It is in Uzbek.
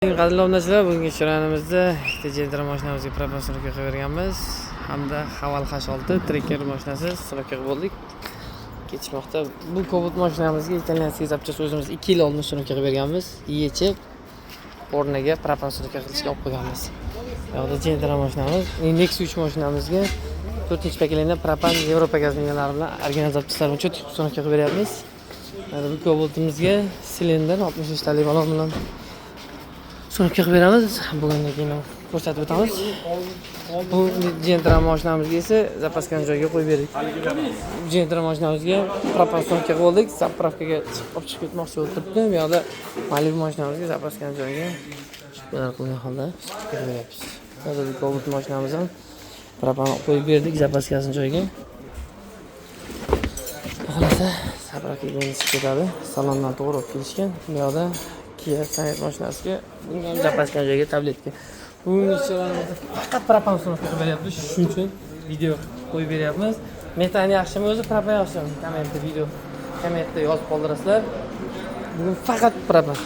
Qadrli obunachilar, bugungi chorayonimizda Gentra mashinamizga propan surunkka qilib berganmiz hamda Haval H6 trekker mashinasi surunkka qilib bo'ldik. Ketishmoqda. Bu Cobalt mashinamizga italyanskiy zapchast o'zimiz 2 yil oldin surunkka qilib berganmiz. Yechib o'rniga propan surunkka qilishga olib qo'yganmiz. Yo'qda Gentra mashinamiz, Nexus 3 mashinamizga 4-paketlangda propan Yevropa gaz liniyalari bilan original zapchastlar uchun surunkka qilib beryapmiz. Bu Cobaltimizga silindr 63 talik balon bilan surunkka qilib beramiz. Bugundan keyin ko'rsatib o'tamiz. Bu Gentra mashinamizga esa zapaskani joyga qo'yib berdik. Gentra mashinamizga propan surunkka qilib oldik. Zapravkaga chiqib ketmoqchi o'tiribdi. Bu yoqda Malibu mashinamizga zapaskani joyga bular qilgan holda qo'yib beryapmiz. Hozir Cobalt mashinamiz ham propan qo'yib berdik zapaskasini joyga. Xohlasa zapravkaga chiqib ketadi. Salondan to'g'ri olib kelishgan. Bu yoqda Kia Sonet mashinasiga bunga zapaskani joyga tabletka. Bugungi chorayonimizda faqat propan surunkka qilib beryapmiz. Shuning uchun video qo'yib beryapmiz. Metan yaxshimi o'zi, propan yaxshimi? Kommentda yozib qoldirasizlar. Bugun faqat propan.